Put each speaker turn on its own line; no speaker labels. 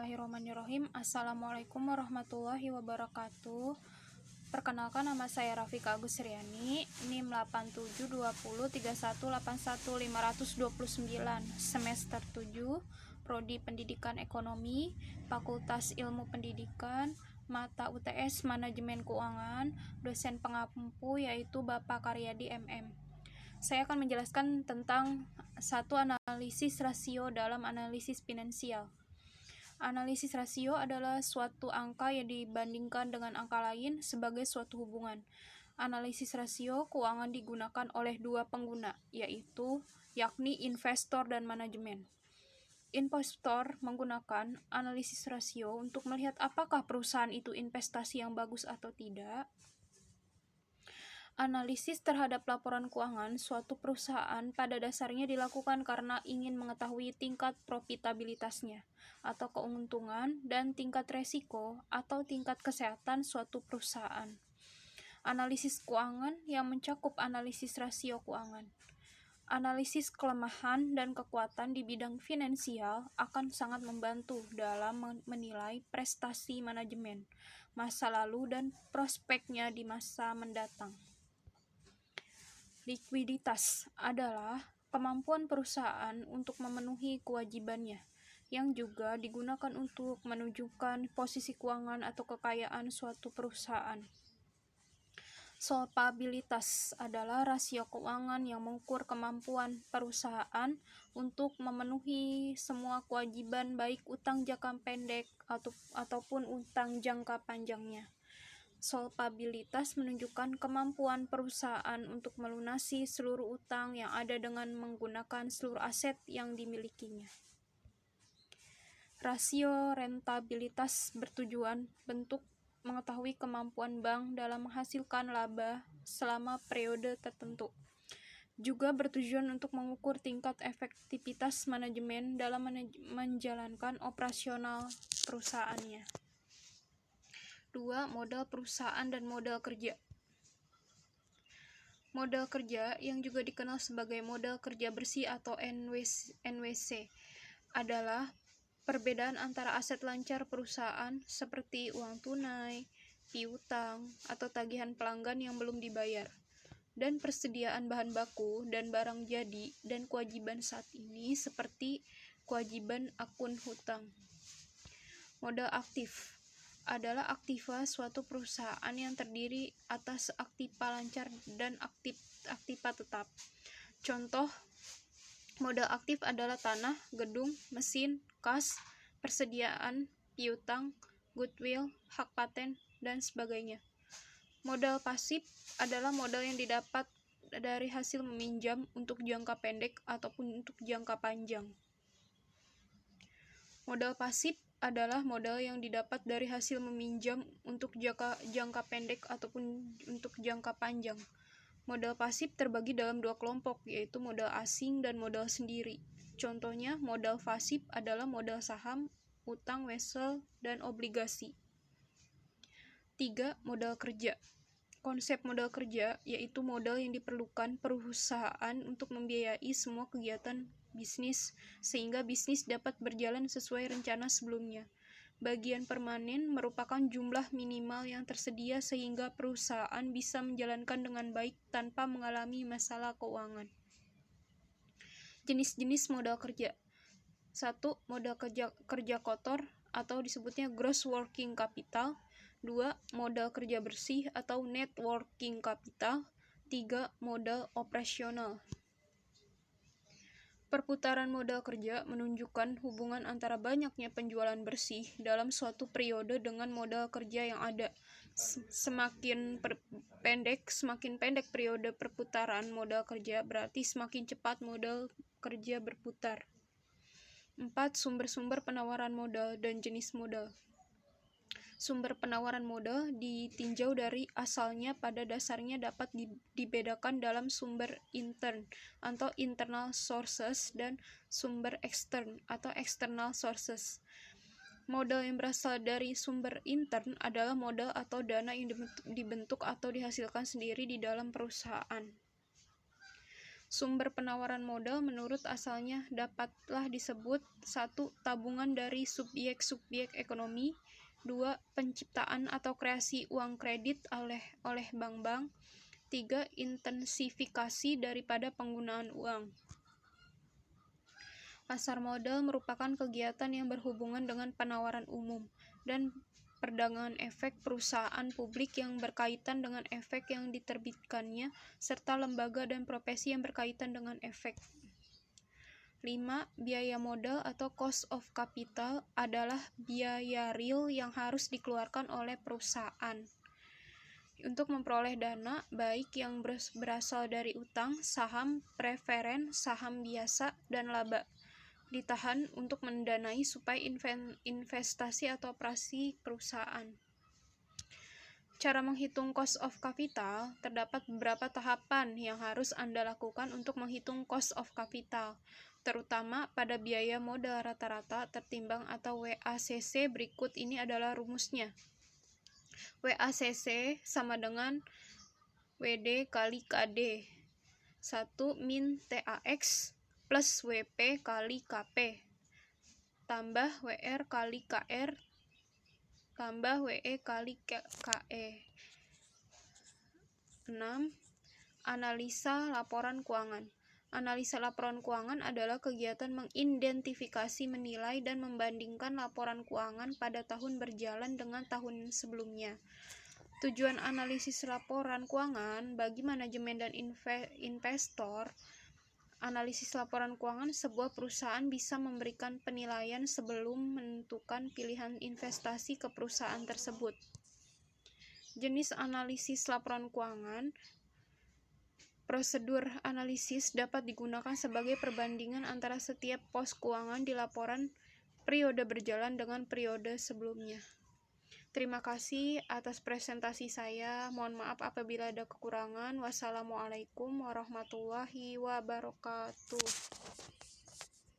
Bismillahirrahmanirrahim. Assalamualaikum warahmatullahi wabarakatuh. Perkenalkan, nama saya Rafika Agus Riani, NIM 872031815529, semester 7, Prodi Pendidikan Ekonomi, Fakultas Ilmu Pendidikan, mata UTS Manajemen Keuangan, dosen pengampu yaitu Bapak Karyadi MM. Saya akan menjelaskan tentang satu analisis rasio dalam analisis finansial. Analisis rasio adalah suatu angka yang dibandingkan dengan angka lain sebagai suatu hubungan. Analisis rasio keuangan digunakan oleh dua pengguna, yakni investor dan manajemen. Investor menggunakan analisis rasio untuk melihat apakah perusahaan itu investasi yang bagus atau tidak. Analisis terhadap laporan keuangan suatu perusahaan pada dasarnya dilakukan karena ingin mengetahui tingkat profitabilitasnya atau keuntungan dan tingkat resiko atau tingkat kesehatan suatu perusahaan. Analisis keuangan yang mencakup analisis rasio keuangan. Analisis kelemahan dan kekuatan di bidang finansial akan sangat membantu dalam menilai prestasi manajemen, masa lalu dan prospeknya di masa mendatang. Likuiditas adalah kemampuan perusahaan untuk memenuhi kewajibannya, yang juga digunakan untuk menunjukkan posisi keuangan atau kekayaan suatu perusahaan. Solvabilitas adalah rasio keuangan yang mengukur kemampuan perusahaan untuk memenuhi semua kewajiban baik utang jangka pendek ataupun utang jangka panjangnya. Solvabilitas menunjukkan kemampuan perusahaan untuk melunasi seluruh utang yang ada dengan menggunakan seluruh aset yang dimilikinya. Rasio rentabilitas bertujuan bentuk mengetahui kemampuan bank dalam menghasilkan laba selama periode tertentu. Juga bertujuan untuk mengukur tingkat efektivitas manajemen dalam menjalankan operasional perusahaannya. 2. Modal perusahaan dan modal kerja. Modal kerja, yang juga dikenal sebagai modal kerja bersih atau NWC, adalah perbedaan antara aset lancar perusahaan seperti uang tunai, piutang, atau tagihan pelanggan yang belum dibayar, dan persediaan bahan baku dan barang jadi dan kewajiban saat ini seperti kewajiban akun hutang. Modal aktif adalah aktiva suatu perusahaan yang terdiri atas aktiva lancar dan aktiva tetap. Contoh modal aktif adalah tanah, gedung, mesin, kas, persediaan, piutang, goodwill, hak paten, dan sebagainya. Modal pasif adalah modal yang didapat dari hasil meminjam untuk jangka pendek ataupun untuk jangka panjang. Modal pasif adalah modal yang didapat dari hasil meminjam untuk jangka pendek ataupun untuk jangka panjang. Modal pasif terbagi dalam dua kelompok, yaitu modal asing dan modal sendiri. Contohnya, modal pasif adalah modal saham, utang, wesel, dan obligasi. 3. Modal kerja. Konsep modal kerja yaitu modal yang diperlukan perusahaan untuk membiayai semua kegiatan bisnis sehingga bisnis dapat berjalan sesuai rencana sebelumnya. Bagian permanen merupakan jumlah minimal yang tersedia sehingga perusahaan bisa menjalankan dengan baik tanpa mengalami masalah keuangan. Jenis-jenis modal kerja. 1. Modal kerja kotor atau disebutnya gross working capital. 2. Modal kerja bersih atau net working capital. 3. Modal operasional. Perputaran modal kerja menunjukkan hubungan antara banyaknya penjualan bersih dalam suatu periode dengan modal kerja yang ada. Semakin pendek periode perputaran modal kerja, berarti semakin cepat modal kerja berputar. 4. Sumber-sumber penawaran modal dan jenis modal. Sumber penawaran modal ditinjau dari asalnya pada dasarnya dapat dibedakan dalam sumber intern atau internal sources dan sumber extern atau external sources. Modal yang berasal dari sumber intern adalah modal atau dana yang dibentuk atau dihasilkan sendiri di dalam perusahaan. Sumber penawaran modal menurut asalnya dapatlah disebut 1. Tabungan dari subjek-subjek ekonomi, 2. Penciptaan atau kreasi uang kredit oleh bank-bank, 3. Intensifikasi daripada penggunaan uang. Pasar modal merupakan kegiatan yang berhubungan dengan penawaran umum dan perdagangan efek perusahaan publik yang berkaitan dengan efek yang diterbitkannya, serta lembaga dan profesi yang berkaitan dengan efek. 5. Biaya modal atau cost of capital adalah biaya real yang harus dikeluarkan oleh perusahaan untuk memperoleh dana, baik yang berasal dari utang, saham, preferen, saham biasa, dan laba ditahan untuk mendanai supaya investasi atau operasi perusahaan. Cara menghitung cost of capital, terdapat beberapa tahapan yang harus Anda lakukan untuk menghitung cost of capital, terutama pada biaya modal rata-rata tertimbang atau WACC. Berikut ini adalah rumusnya. WACC sama dengan WD kali KD. 1 min TAX plus WP kali KP tambah WR kali KR tambah WE kali KE. 6. Analisa laporan keuangan. Analisa laporan keuangan adalah kegiatan mengidentifikasi, menilai, dan membandingkan laporan keuangan pada tahun berjalan dengan tahun sebelumnya. Tujuan analisis laporan keuangan bagi manajemen dan investor. Analisis laporan keuangan sebuah perusahaan bisa memberikan penilaian sebelum menentukan pilihan investasi ke perusahaan tersebut. Jenis analisis laporan keuangan. Prosedur analisis dapat digunakan sebagai perbandingan antara setiap pos keuangan di laporan periode berjalan dengan periode sebelumnya. Terima kasih atas presentasi saya. Mohon maaf apabila ada kekurangan. Wassalamualaikum warahmatullahi wabarakatuh.